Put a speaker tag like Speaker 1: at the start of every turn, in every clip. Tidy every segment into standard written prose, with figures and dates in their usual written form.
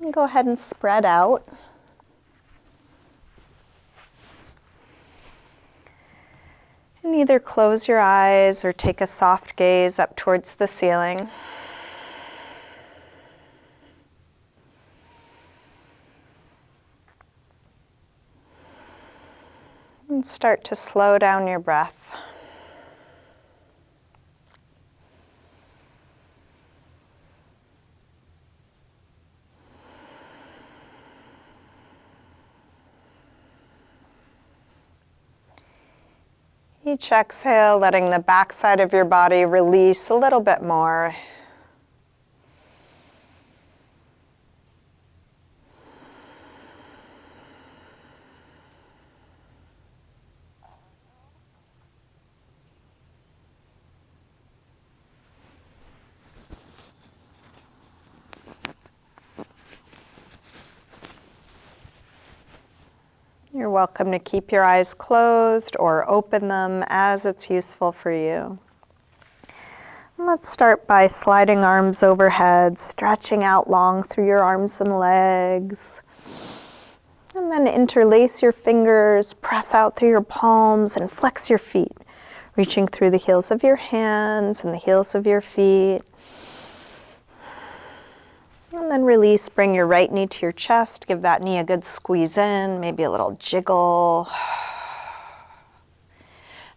Speaker 1: And go ahead and spread out. And either close your eyes or take a soft gaze up towards the ceiling. And start to slow down your breath. Each exhale, letting the backside of your body release a little bit more. You're welcome to keep your eyes closed or open them as it's useful for you. Let's start by sliding arms overhead, stretching out long through your arms and legs. And then interlace your fingers, press out through your palms, and flex your feet, reaching through the heels of your hands and the heels of your feet. And then release, bring your right knee to your chest, give that knee a good squeeze in, maybe a little jiggle.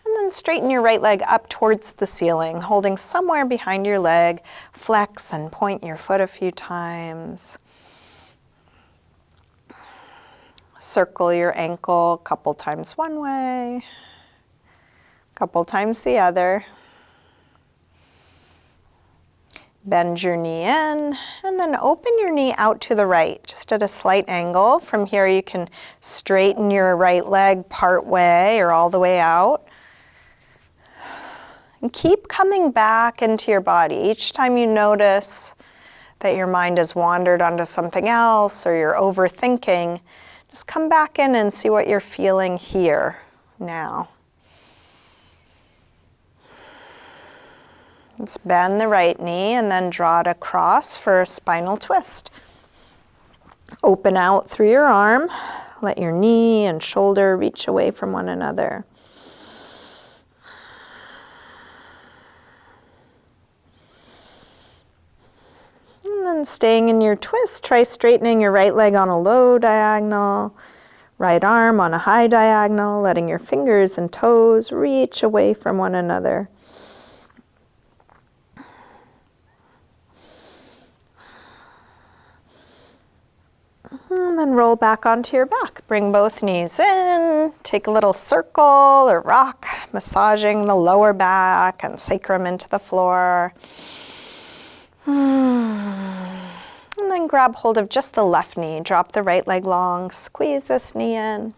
Speaker 1: And then straighten your right leg up towards the ceiling, holding somewhere behind your leg. Flex and point your foot a few times. Circle your ankle a couple times one way, a couple times the other. Bend your knee in, and then open your knee out to the right, just at a slight angle. From here you can straighten your right leg part way or all the way out. And keep coming back into your body. Each time you notice that your mind has wandered onto something else or you're overthinking, just come back in and see what you're feeling here now. Let's bend the right knee and then draw it across for a spinal twist. Open out through your arm. Let your knee and shoulder reach away from one another. And then staying in your twist, try straightening your right leg on a low diagonal, right arm on a high diagonal, letting your fingers and toes reach away from one another. And then roll back onto your back. Bring both knees in. Take a little circle or rock, massaging the lower back and sacrum into the floor. And then grab hold of just the left knee. Drop the right leg long. Squeeze this knee in.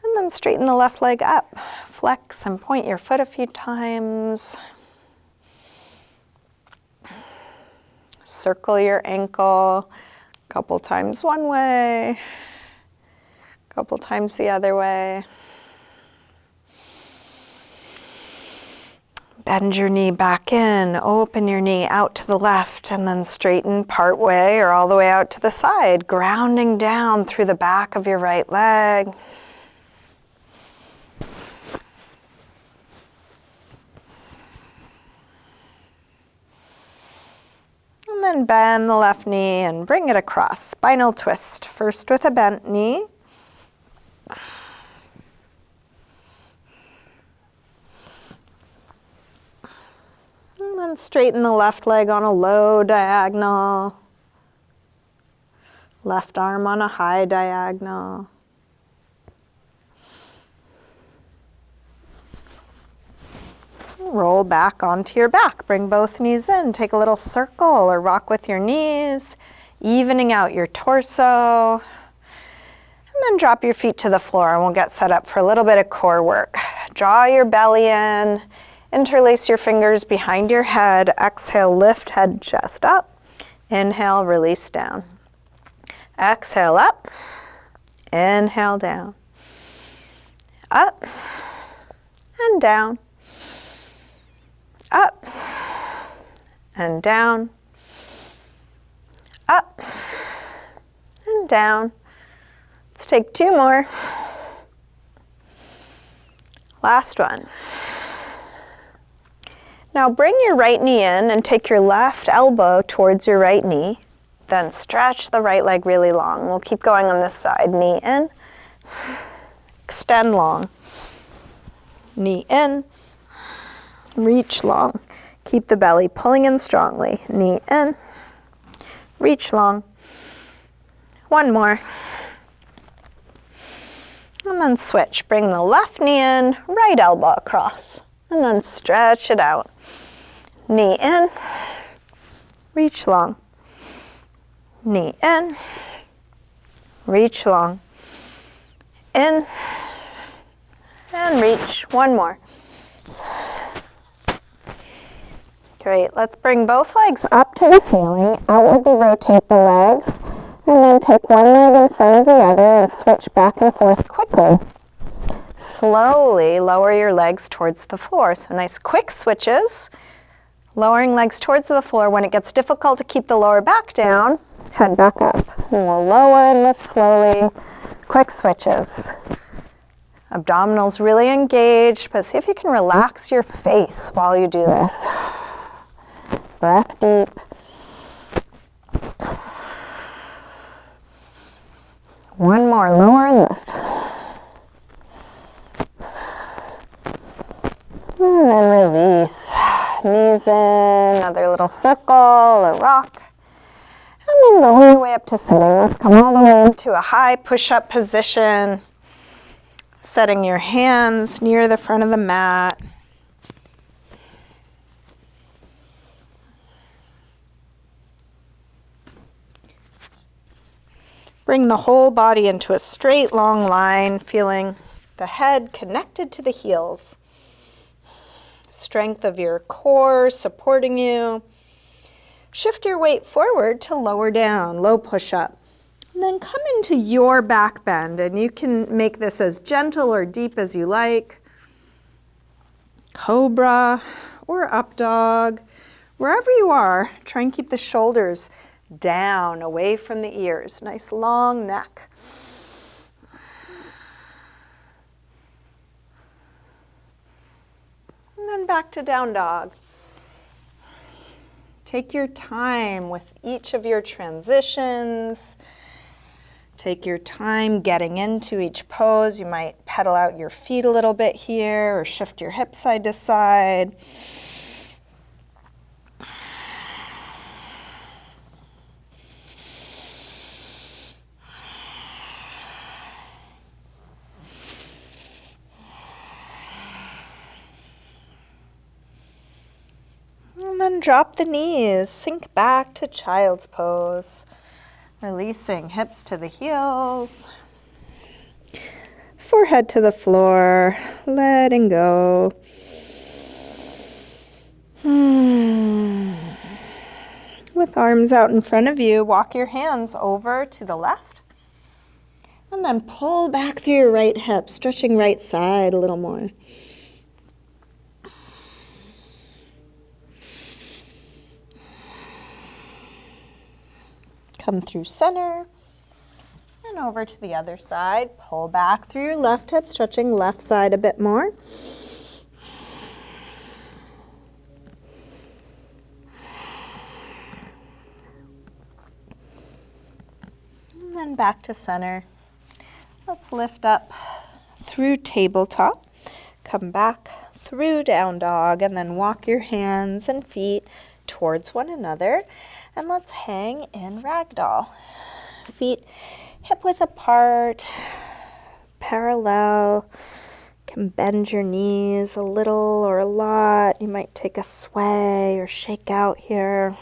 Speaker 1: And then straighten the left leg up. Flex and point your foot a few times. Circle your ankle. Couple times one way, couple times the other way. Bend your knee back in, open your knee out to the left, and then straighten part way or all the way out to the side, grounding down through the back of your right leg. And then bend the left knee and bring it across. Spinal twist, first with a bent knee. And then straighten the left leg on a low diagonal. Left arm on a high diagonal. Roll back onto your back. Bring both knees in. Take a little circle or rock with your knees, evening out your torso. And then drop your feet to the floor and we'll get set up for a little bit of core work. Draw your belly in. Interlace your fingers behind your head. Exhale, lift head, chest up. Inhale, release down. Exhale, up. Inhale, down. Up and down. Up and down, up down. Let's take 2 more. Last one. Now bring your right knee in and take your left elbow towards your right knee. Then stretch the right leg really long. We'll keep going on this side. Knee in, extend long. Knee in, reach long. Keep the belly pulling in strongly. Knee in, reach long. 1 more. And then switch. Bring the left knee in, right elbow across. And then stretch it out. Knee in, reach long. Knee in, reach long. In, and reach. 1 more. Great. Let's bring both legs up to the ceiling, outwardly rotate the legs, and then take one leg in front of the other and switch back and forth quickly. Slowly lower your legs towards the floor. So nice quick switches. Lowering legs towards the floor. When it gets difficult to keep the lower back down, head back up. And we'll lower and lift slowly. Quick switches. Abdominals really engaged, but see if you can relax your face while you do this. Breath deep. One more, lower and lift. And then release. Knees in, another little circle or rock. And then roll your way up to sitting. Let's come all the way into a high push-up position. Setting your hands near the front of the mat. Bring the whole body into a straight, long line, feeling the head connected to the heels. Strength of your core supporting you. Shift your weight forward to lower down, low push-up. And then come into your back bend, and you can make this as gentle or deep as you like. Cobra or up dog. Wherever you are, try and keep the shoulders down, away from the ears. Nice long neck. And then back to down dog. Take your time with each of your transitions. Take your time getting into each pose. You might pedal out your feet a little bit here or shift your hips side to side. And then drop the knees, sink back to child's pose. Releasing hips to the heels. Forehead to the floor, letting go. With arms out in front of you, walk your hands over to the left. And then pull back through your right hip, stretching right side a little more. Come through center and over to the other side. Pull back through your left hip, stretching left side a bit more. And then back to center. Let's lift up through tabletop. Come back through down dog and then walk your hands and feet towards one another. And let's hang in ragdoll. Feet hip-width apart, parallel. Can bend your knees a little or a lot. You might take a sway or shake out here.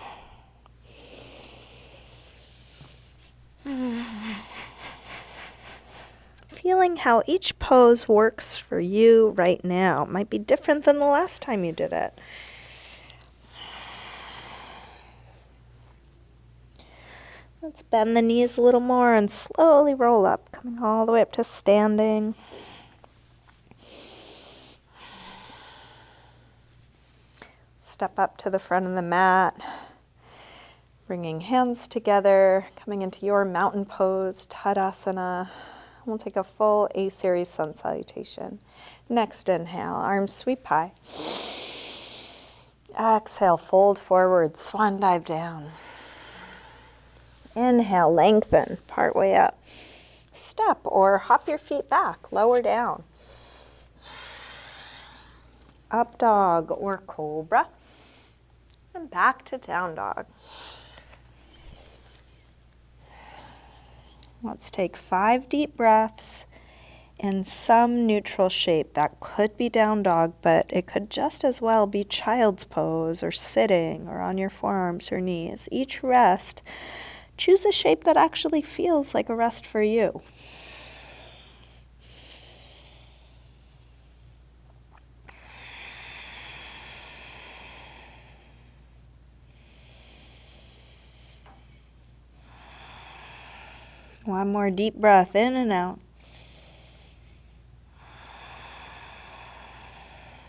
Speaker 1: Feeling how each pose works for you right now. It might be different than the last time you did it. Let's bend the knees a little more and slowly roll up, coming all the way up to standing. Step up to the front of the mat. Bringing hands together, coming into your mountain pose, Utkatasana. We'll take a full A-series sun salutation. Next inhale, arms sweep high. Exhale, fold forward, swan dive down. Inhale, lengthen, part way up. Step or hop your feet back, lower down. Up dog or cobra. And back to down dog. Let's take 5 deep breaths in some neutral shape. That could be down dog, but it could just as well be child's pose or sitting or on your forearms or knees. Each rest, choose a shape that actually feels like a rest for you. One more deep breath in and out.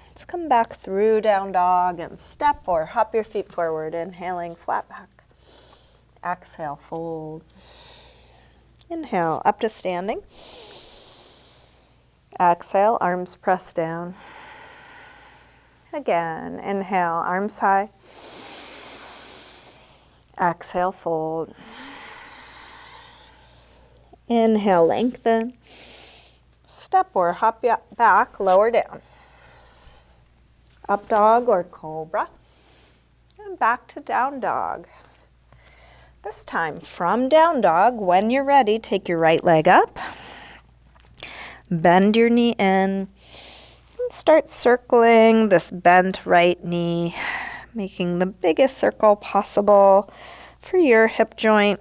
Speaker 1: Let's come back through down dog and step or hop your feet forward, inhaling flat back. Exhale, fold. Inhale, up to standing. Exhale, arms press down. Again, inhale, arms high. Exhale, fold. Inhale, lengthen. Step or hop back, lower down. Up dog or cobra. And back to down dog. This time from down dog, when you're ready, take your right leg up. Bend your knee in. And start circling this bent right knee, making the biggest circle possible for your hip joint.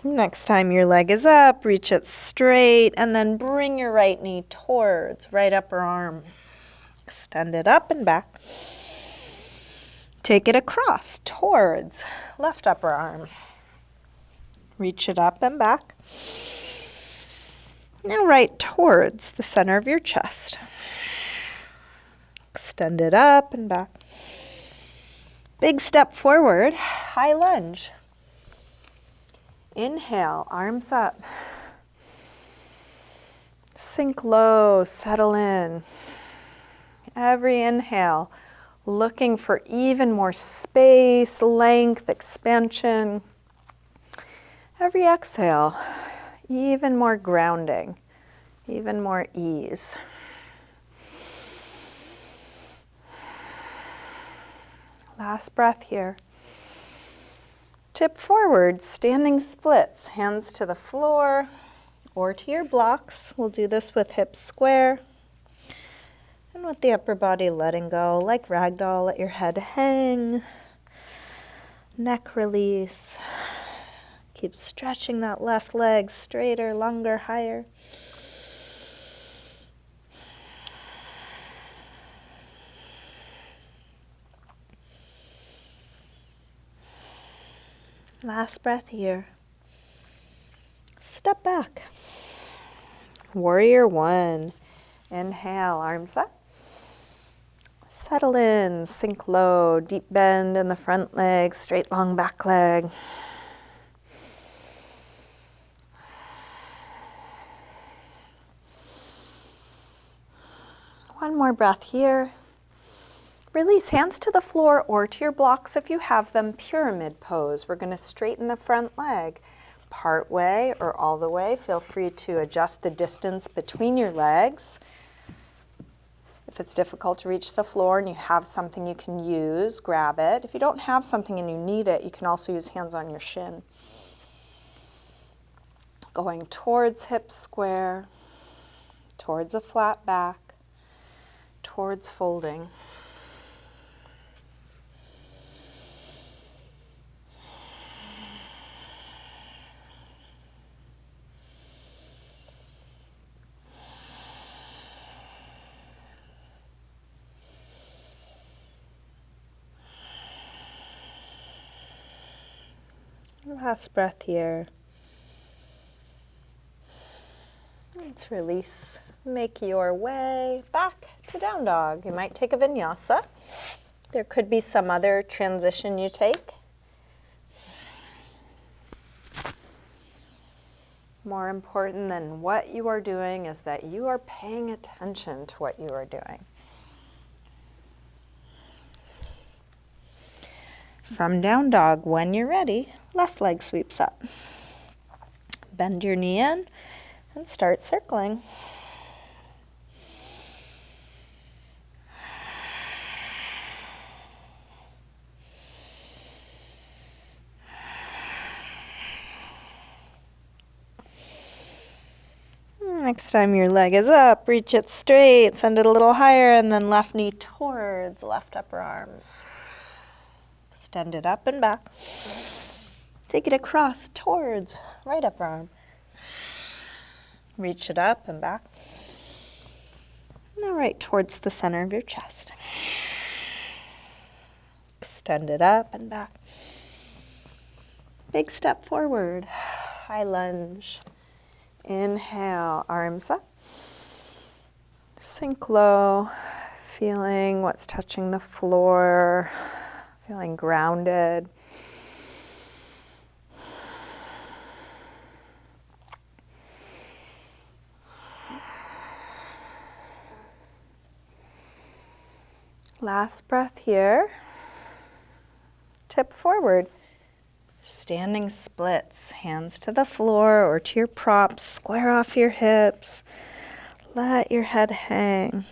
Speaker 1: Next time your leg is up, reach it straight, and then bring your right knee towards right upper arm. Extend it up and back. Take it across towards left upper arm. Reach it up and back. Now right towards the center of your chest. Extend it up and back. Big step forward, high lunge. Inhale, arms up. Sink low, settle in. Every inhale, looking for even more space, length, expansion. Every exhale, even more grounding, even more ease. Last breath here. Tip forward, standing splits, hands to the floor or to your blocks. We'll do this with hips square and with the upper body letting go, like ragdoll. Let your head hang, neck release. Keep stretching that left leg straighter, longer, higher. Last breath here. Step back. Warrior one. Inhale, arms up. Settle in, sink low, deep bend in the front leg, straight long back leg. One more breath here. Release, hands to the floor or to your blocks if you have them, pyramid pose. We're going to straighten the front leg part way or all the way. Feel free to adjust the distance between your legs. If it's difficult to reach the floor and you have something you can use, grab it. If you don't have something and you need it, you can also use hands on your shin. Going towards hips square, towards a flat back, towards folding. Last breath here. Let's release. Make your way back to down dog. You might take a vinyasa. There could be some other transition you take. More important than what you are doing is that you are paying attention to what you are doing. From down dog, when you're ready, left leg sweeps up. Bend your knee in and start circling. Next time your leg is up, reach it straight, send it a little higher, and then left knee towards left upper arm. Extend it up and back. Take it across towards right upper arm. Reach it up and back. Now right towards the center of your chest. Extend it up and back. Big step forward. High lunge. Inhale, arms up. Sink low, feeling what's touching the floor, feeling grounded. Last breath here. Tip forward. Standing splits, hands to the floor or to your props, square off your hips, let your head hang.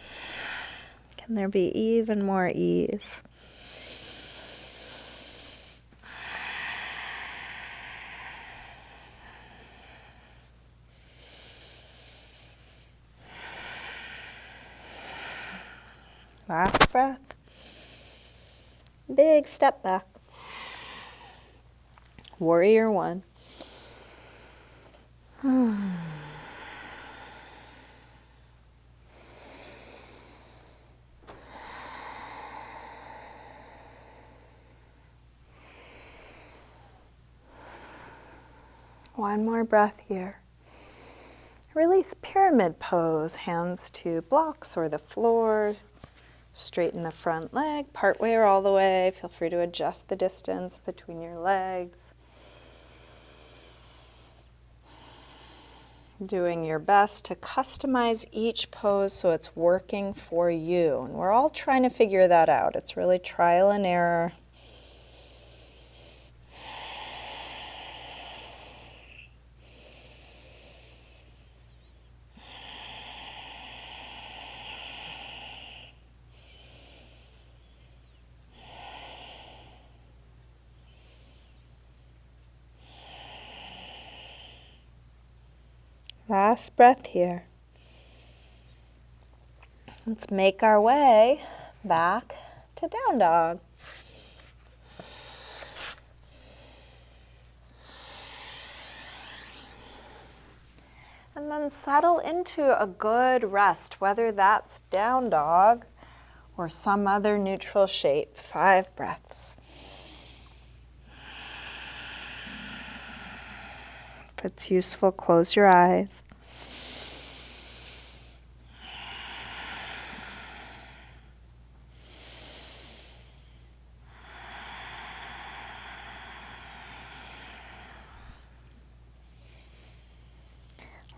Speaker 1: Can there be even more ease? Last breath. Big step back. Warrior one. One more breath here. Release pyramid pose, hands to blocks or the floor. Straighten the front leg, part way or all the way. Feel free to adjust the distance between your legs. Doing your best to customize each pose so it's working for you. And we're all trying to figure that out. It's really trial and error. Last breath here. Let's make our way back to down dog. And then settle into a good rest, whether that's down dog or some other neutral shape. 5 breaths. If it's useful, close your eyes.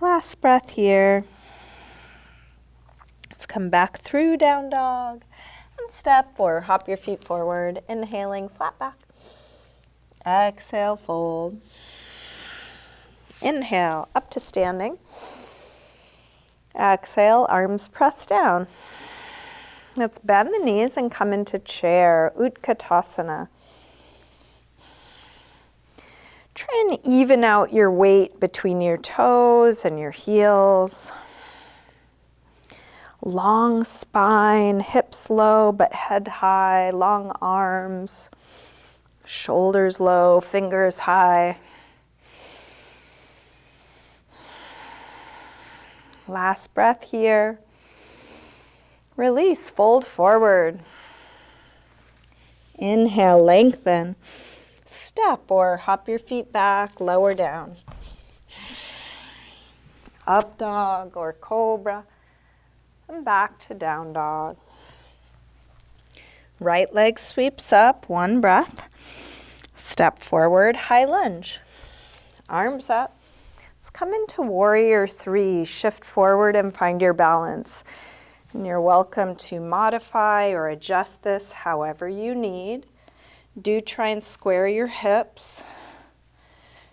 Speaker 1: Last breath here. Let's come back through down dog and step or hop your feet forward. Inhaling, flat back. Exhale, fold. Inhale, up to standing. Exhale, arms press down. Let's bend the knees and come into chair, Utkatasana. Try and even out your weight between your toes and your heels. Long spine, hips low but head high, long arms, shoulders low, fingers high. Last breath here. Release, fold forward. Inhale, lengthen. Step or hop your feet back, lower down. Up dog or cobra. And back to down dog. Right leg sweeps up, one breath. Step forward, high lunge. Arms up. Let's come into warrior three. Shift forward and find your balance. And you're welcome to modify or adjust this however you need. Do try and square your hips.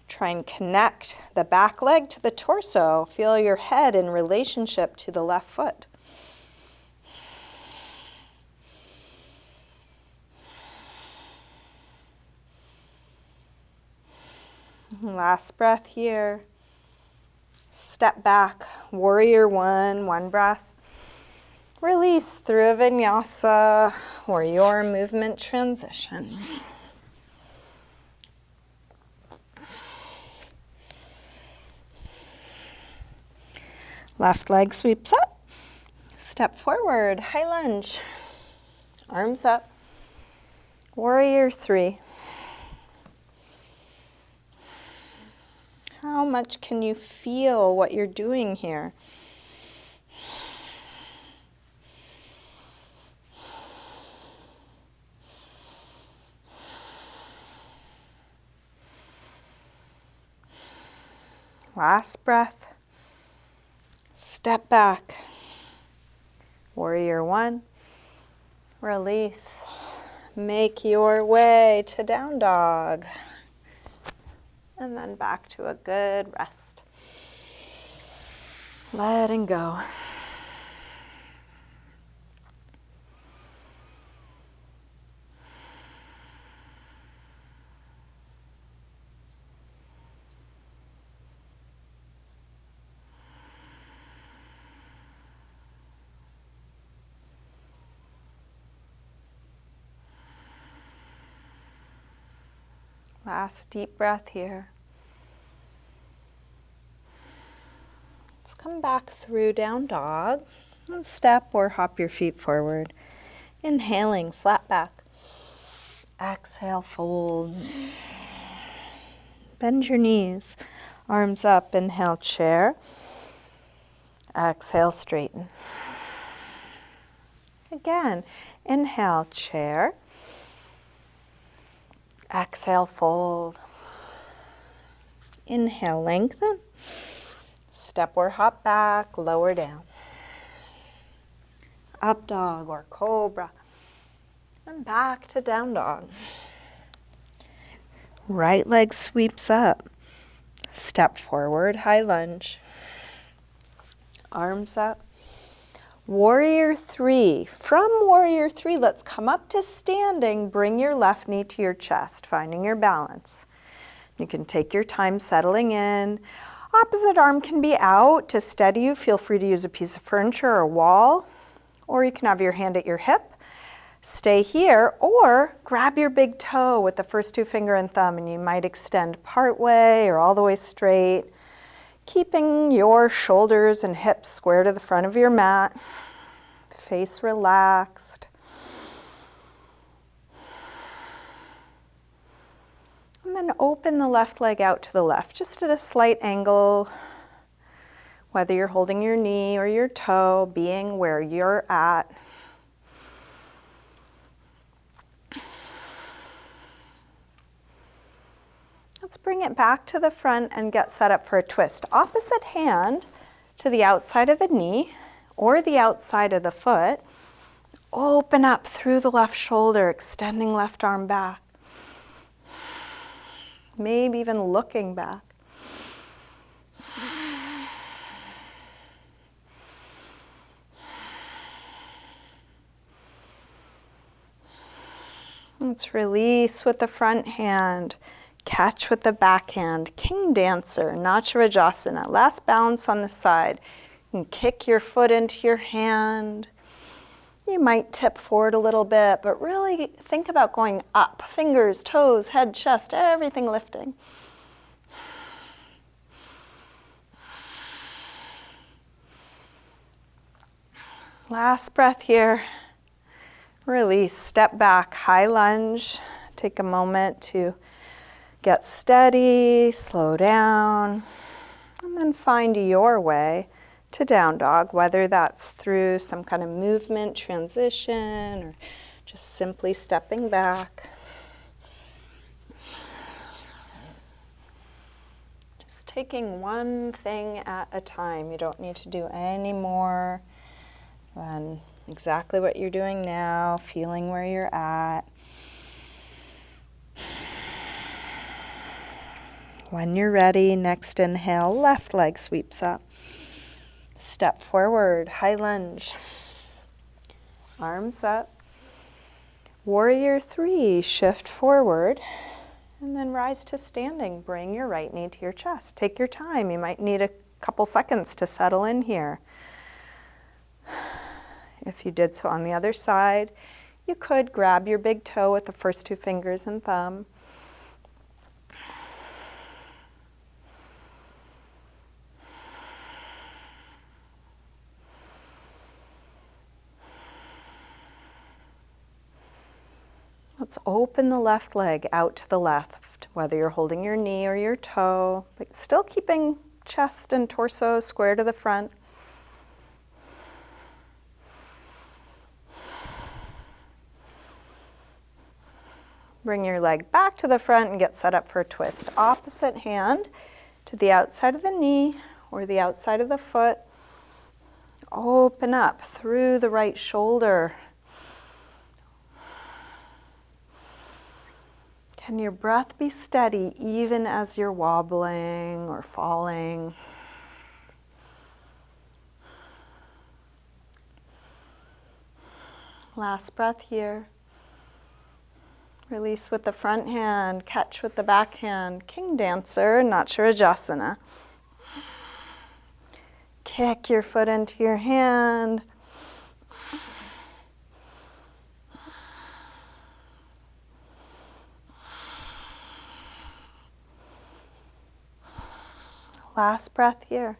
Speaker 1: Try and connect the back leg to the torso. Feel your head in relationship to the left foot. Last breath here. Step back, warrior one, one breath. Release through a vinyasa or your movement transition. Left leg sweeps up. Step forward, high lunge. Arms up. Warrior three. How much can you feel what you're doing here? Last breath. Step back. Warrior one. Release. Make your way to down dog. And then back to a good rest. Letting go. Last deep breath here. Let's come back through down dog and step or hop your feet forward. Inhaling, flat back. Exhale, fold. Bend your knees. Arms up, inhale, chair. Exhale, straighten. Again, inhale, chair. Exhale, fold. Inhale, lengthen. Step or hop back, lower down. Up dog or cobra. And back to down dog. Right leg sweeps up. Step forward, high lunge. Arms up. Warrior three. From warrior three, let's come up to standing. Bring your left knee to your chest, finding your balance. You can take your time settling in. Opposite arm can be out to steady you. Feel free to use a piece of furniture or wall, or you can have your hand at your hip. Stay here, or grab your big toe with the first two finger and thumb, and you might extend part way or all the way straight, keeping your shoulders and hips square to the front of your mat, face relaxed. And then open the left leg out to the left, just at a slight angle, whether you're holding your knee or your toe, being where you're at. Let's bring it back to the front and get set up for a twist. Opposite hand to the outside of the knee or the outside of the foot. Open up through the left shoulder, extending left arm back. Maybe even looking back. Let's release with the front hand. Catch with the back hand. King Dancer, Nachavajasana. Last balance on the side. You can kick your foot into your hand. You might tip forward a little bit, but really think about going up. Fingers, toes, head, chest, everything lifting. Last breath here. Release, step back, high lunge. Take a moment to get steady, slow down, and then find your way to down dog, whether that's through some kind of movement, transition, or just simply stepping back. Just taking one thing at a time. You don't need to do any more than exactly what you're doing now, feeling where you're at. When you're ready, next inhale, left leg sweeps up. Step forward, high lunge. Arms up. Warrior 3, shift forward. And then rise to standing. Bring your right knee to your chest. Take your time. You might need a couple seconds to settle in here. If you did so on the other side, you could grab your big toe with the first 2 fingers and thumb. Let's open the left leg out to the left, whether you're holding your knee or your toe, but still keeping chest and torso square to the front. Bring your leg back to the front and get set up for a twist. Opposite hand to the outside of the knee or the outside of the foot. Open up through the right shoulder. Can your breath be steady even as you're wobbling or falling? Last breath here. Release with the front hand, catch with the back hand. King Dancer, Utkatasana. Kick your foot into your hand. Last breath here.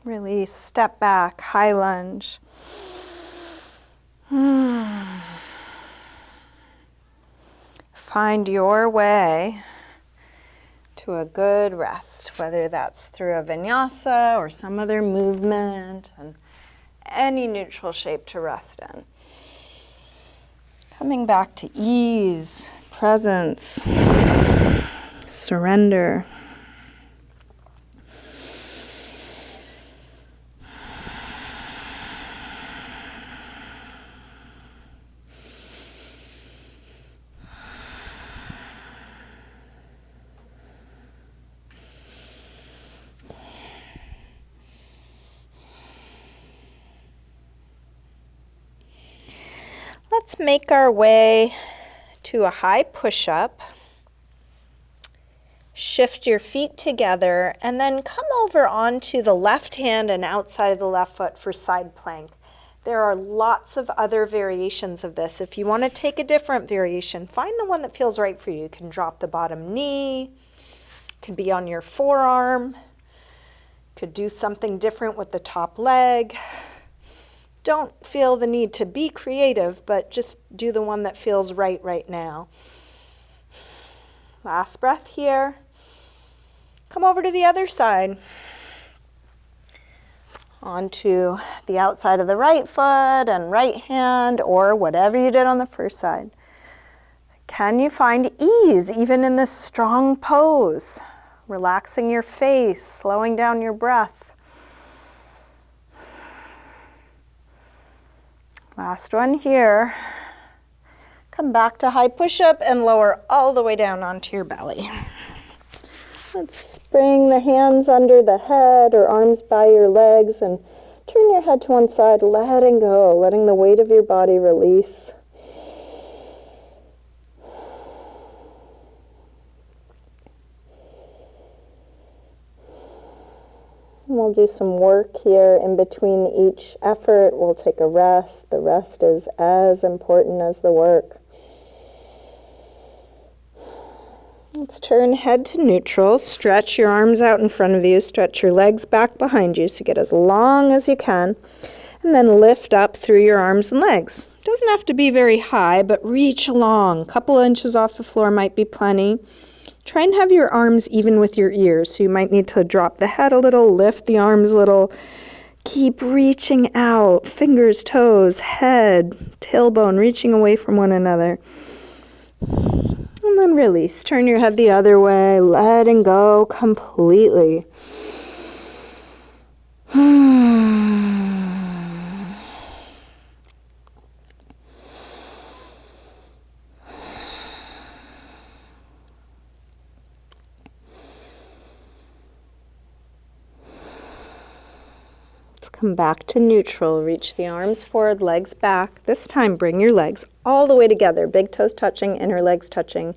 Speaker 1: Release, step back, high lunge. Find your way to a good rest, whether that's through a vinyasa or some other movement, and any neutral shape to rest in. Coming back to ease, presence, surrender. Let's make our way to a high push-up. Shift your feet together and then come over onto the left hand and outside of the left foot for side plank. There are lots of other variations of this. If you want to take a different variation, find the one that feels right for you. You can drop the bottom knee, it can be on your forearm, could do something different with the top leg. Don't feel the need to be creative, but just do the one that feels right now. Last breath here. Come over to the other side. Onto the outside of the right foot and right hand, or whatever you did on the first side. Can you find ease even in this strong pose? Relaxing your face, slowing down your breath. Last one here. Come back to high push-up and lower all the way down onto your belly. Let's bring the hands under the head or arms by your legs and turn your head to one side, letting go, letting the weight of your body release. And we'll do some work here in between each effort. We'll take a rest. The rest is as important as the work. Let's turn head to neutral. Stretch your arms out in front of you. Stretch your legs back behind you so get as long as you can. And then lift up through your arms and legs. Doesn't have to be very high, but reach along. A couple inches off the floor might be plenty. Try and have your arms even with your ears. So you might need to drop the head a little, lift the arms a little. Keep reaching out, fingers, toes, head, tailbone, reaching away from one another. And then release. Turn your head the other way, letting go completely. Come back to neutral. Reach the arms forward, legs back. This time, bring your legs all the way together. Big toes touching, inner legs touching.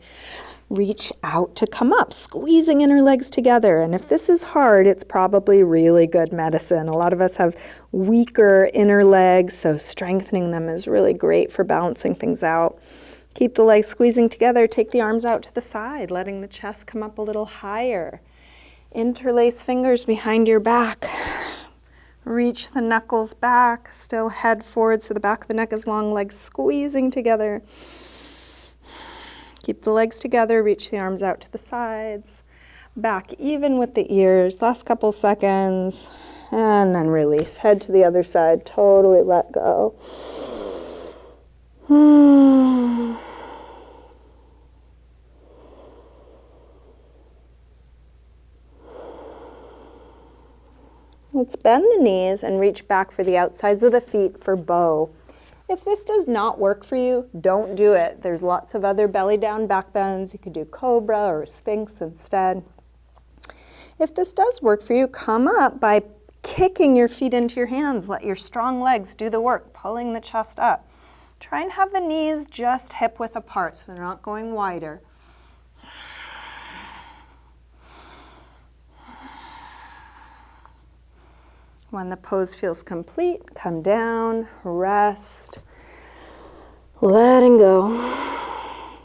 Speaker 1: Reach out to come up, squeezing inner legs together. And if this is hard, it's probably really good medicine. A lot of us have weaker inner legs, so strengthening them is really great for balancing things out. Keep the legs squeezing together. Take the arms out to the side, letting the chest come up a little higher. Interlace fingers behind your back. Reach the knuckles back, still head forward so the back of the neck is long, legs squeezing together. Keep the legs together, reach the arms out to the sides. Back even with the ears, last couple seconds, and then release. Head to the other side, totally let go. Let's bend the knees and reach back for the outsides of the feet for bow. If this does not work for you, don't do it. There's lots of other belly down back bends. You could do cobra or sphinx instead. If this does work for you, come up by kicking your feet into your hands. Let your strong legs do the work, pulling the chest up. Try and have the knees just hip width apart so they're not going wider. When the pose feels complete, come down, rest, letting go.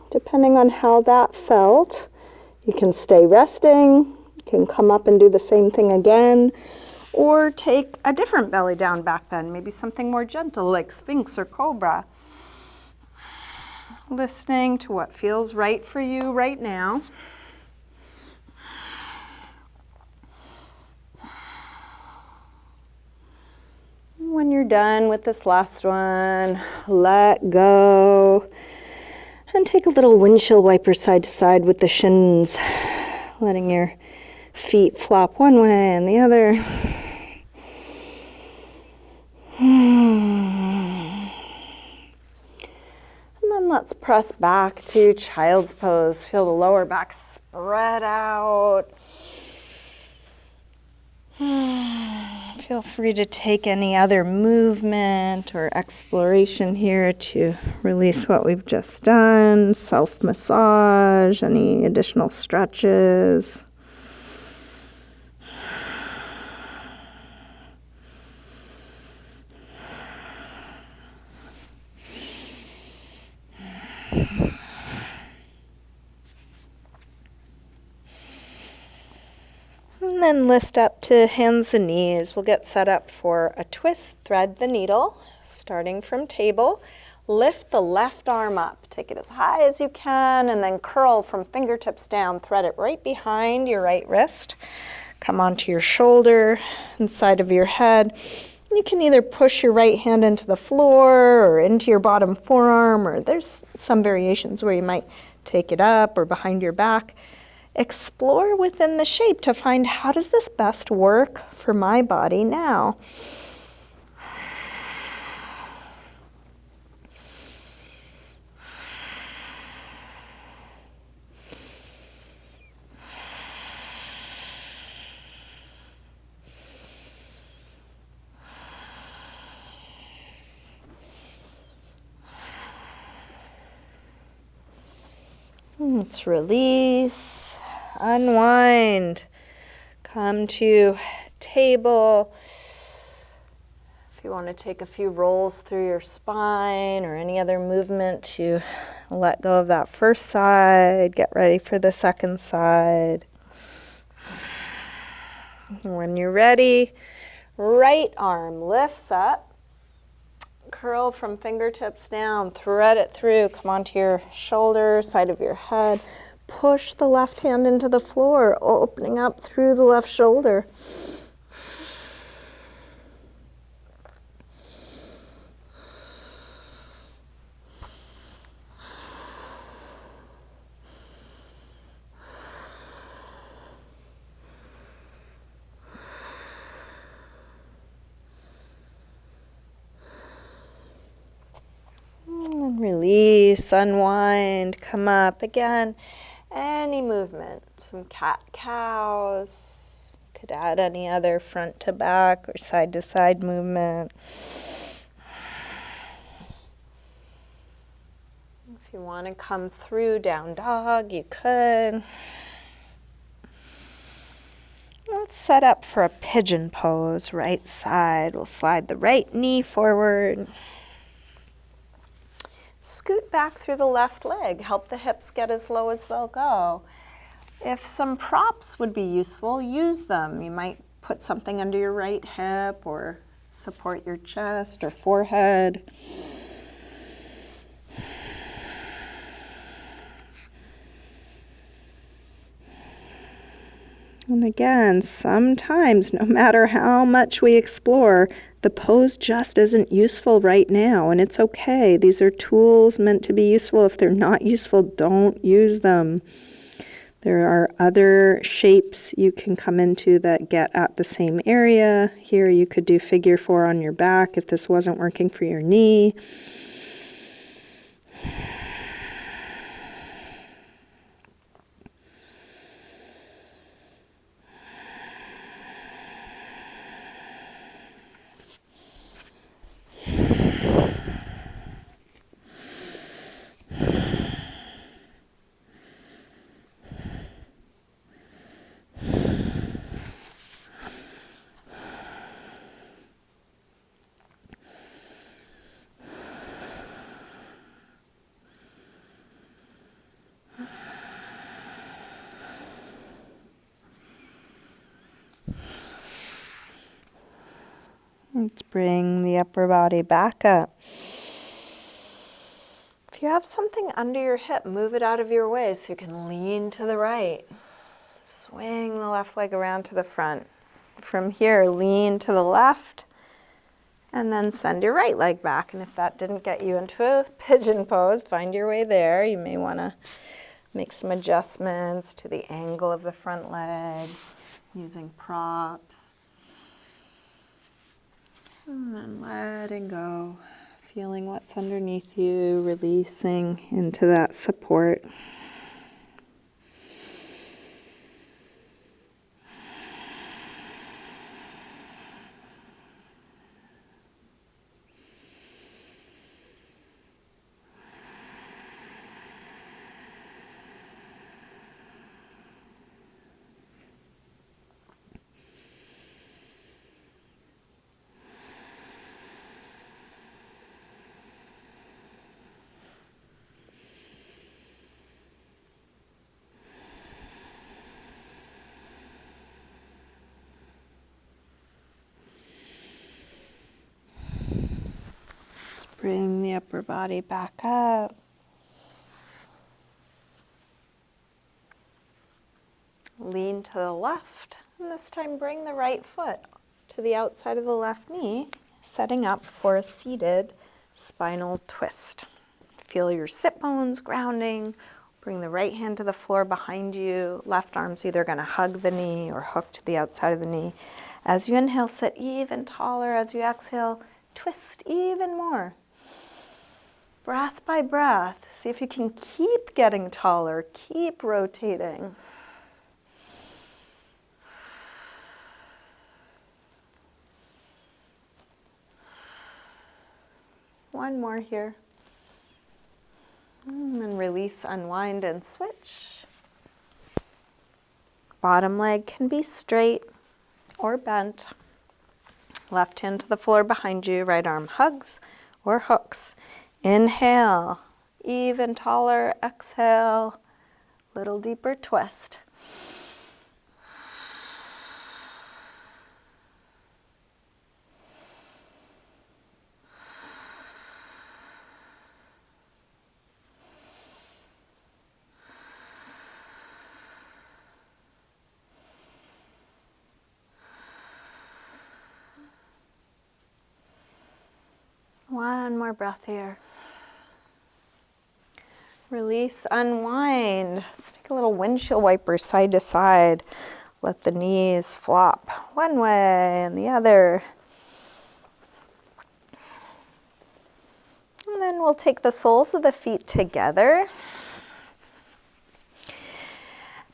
Speaker 1: Depending on how that felt, you can stay resting, you can come up and do the same thing again, or take a different belly down back bend, maybe something more gentle like sphinx or cobra. Listening to what feels right for you right now. When you're done with this last one, let go and take a little windshield wiper side to side with the shins, letting your feet flop one way and the other. And then let's press back to child's pose. Feel the lower back spread out. Feel free to take any other movement or exploration here to release what we've just done. Self-massage, any additional stretches. And then lift up to hands and knees. We'll get set up for a twist. Thread the needle, starting from table. Lift the left arm up. Take it as high as you can, and then curl from fingertips down. Thread it right behind your right wrist. Come onto your shoulder, inside of your head. You can either push your right hand into the floor or into your bottom forearm, or there's some variations where you might take it up or behind your back. Explore within the shape to find how does this best work for my body now. Let's release, unwind, come to table. If you want to take a few rolls through your spine or any other movement to let go of that first side, get ready for the second side. When you're ready, right arm lifts up. Curl from fingertips down, thread it through, come onto your shoulder, side of your head. push the left hand into the floor, opening up through the left shoulder. And release, unwind, come up again. Any movement, some cat-cows, could add any other front to back or side to side movement. If you want to come through down dog, you could. Let's set up for a pigeon pose, right side. We'll slide the right knee forward. Scoot back through the left leg. Help the hips get as low as they'll go. If some props would be useful, use them. You might put something under your right hip or support your chest or forehead. And again, sometimes, no matter how much we explore, the pose just isn't useful right now, and it's okay. These are tools meant to be useful. If they're not useful, don't use them. There are other shapes you can come into that get at the same area. Here you could do figure 4 on your back if this wasn't working for your knee. Let's bring the upper body back up. If you have something under your hip, move it out of your way so you can lean to the right. Swing the left leg around to the front. From here, lean to the left, and then send your right leg back. And if that didn't get you into a pigeon pose, find your way there. You may want to make some adjustments to the angle of the front leg, using props. And then letting go, feeling what's underneath you, releasing into that support. Bring the upper body back up. Lean to the left, and this time bring the right foot to the outside of the left knee, setting up for a seated spinal twist. Feel your sit bones grounding. Bring the right hand to the floor behind you. Left arm's either going to hug the knee or hook to the outside of the knee. As you inhale, sit even taller. As you exhale, twist even more. Breath by breath, see if you can keep getting taller, keep rotating. One more here. And then release, unwind, and switch. Bottom leg can be straight or bent. Left hand to the floor behind you, right arm hugs or hooks. Inhale, even taller, exhale, little deeper twist. One more breath here. Release, unwind. Let's take a little windshield wiper side to side. Let the knees flop one way and the other. And then we'll take the soles of the feet together.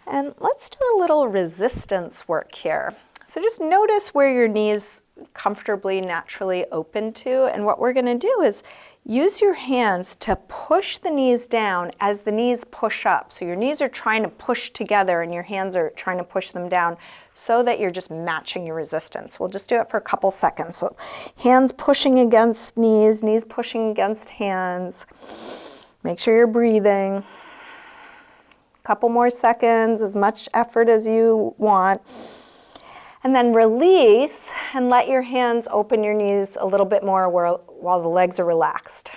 Speaker 1: And let's do a little resistance work here. So just notice where your knees comfortably, naturally open to. And what we're going to do is use your hands to push the knees down as the knees push up. So your knees are trying to push together and your hands are trying to push them down so that you're just matching your resistance. We'll just do it for a couple seconds. So hands pushing against knees, knees pushing against hands. Make sure you're breathing. Couple more seconds, as much effort as you want. And then release and let your hands open your knees a little bit more while the legs are relaxed.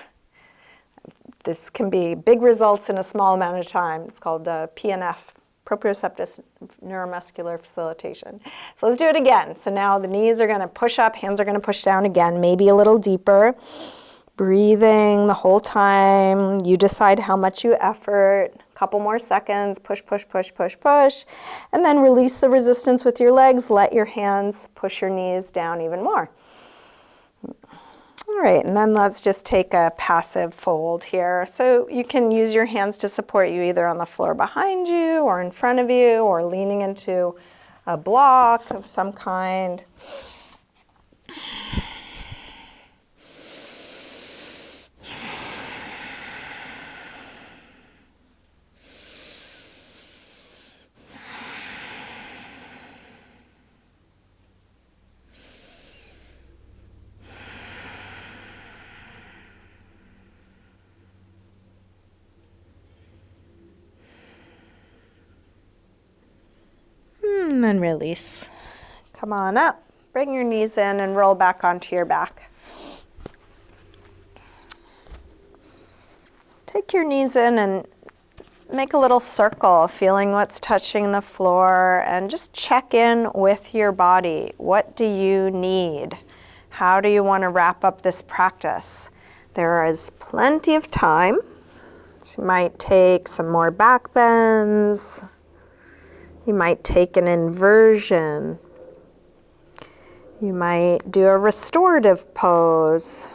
Speaker 1: This can be big results in a small amount of time. It's called PNF, proprioceptive neuromuscular facilitation. So let's do it again. So now the knees are going to push up, hands are going to push down again, maybe a little deeper. Breathing the whole time. You decide how much you effort. Couple more seconds, push, push, push, push, push. And then release the resistance with your legs. Let your hands push your knees down even more. All right, and then let's just take a passive fold here. So you can use your hands to support you either on the floor behind you or in front of you or leaning into a block of some kind. And then release. Come on up. Bring your knees in and roll back onto your back. Take your knees in and make a little circle, feeling what's touching the floor, and just check in with your body. What do you need? How do you want to wrap up this practice? There is plenty of time. So you might take some more back bends. You might take an inversion. You might do a restorative pose.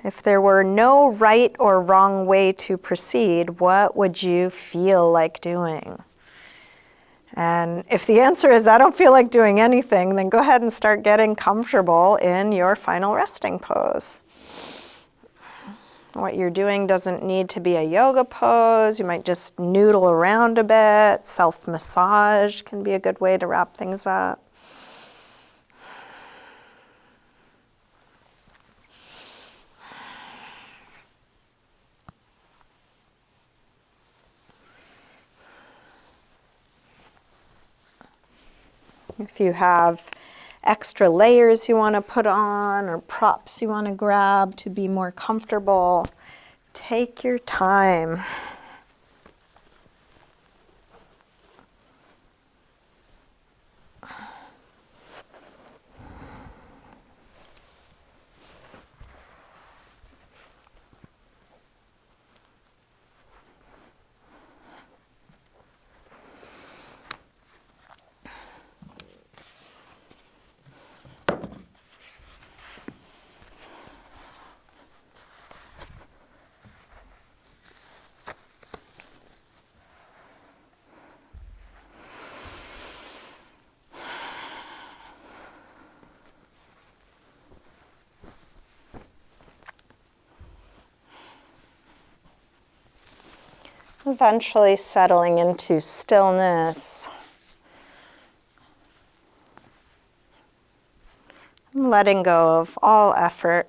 Speaker 1: If there were no right or wrong way to proceed, what would you feel like doing? And if the answer is, I don't feel like doing anything, then go ahead and start getting comfortable in your final resting pose. What you're doing doesn't need to be a yoga pose. You might just noodle around a bit. Self-massage can be a good way to wrap things up. If you have extra layers you want to put on or props you want to grab to be more comfortable, take your time. Eventually settling into stillness. And letting go of all effort.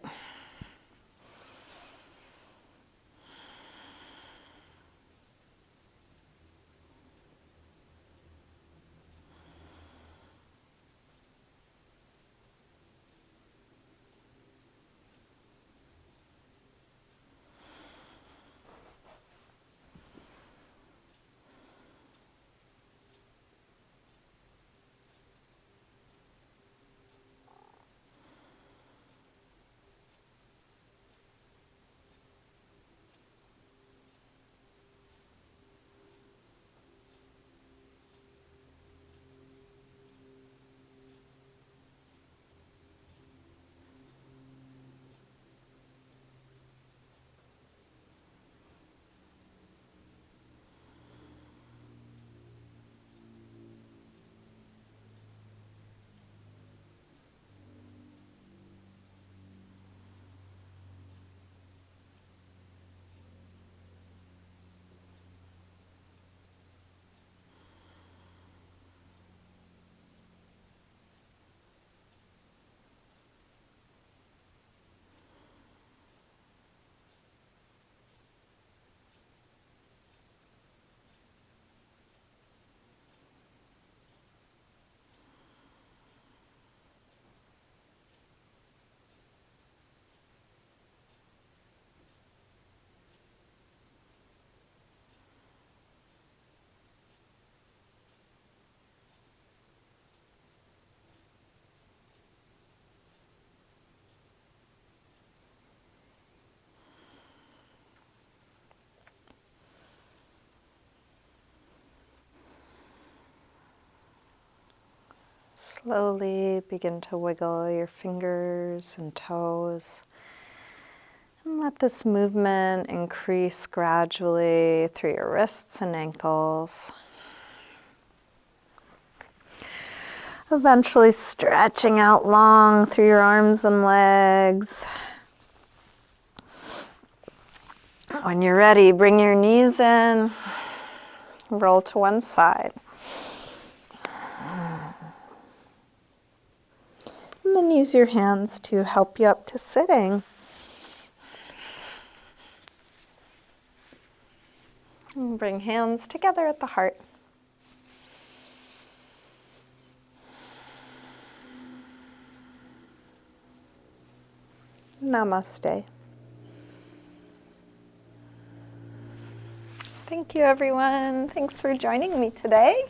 Speaker 1: Slowly begin to wiggle your fingers and toes. And let this movement increase gradually through your wrists and ankles. Eventually stretching out long through your arms and legs. When you're ready, bring your knees in, roll to one side. And then use your hands to help you up to sitting. And bring hands together at the heart. Namaste. Thank you, everyone. Thanks for joining me today.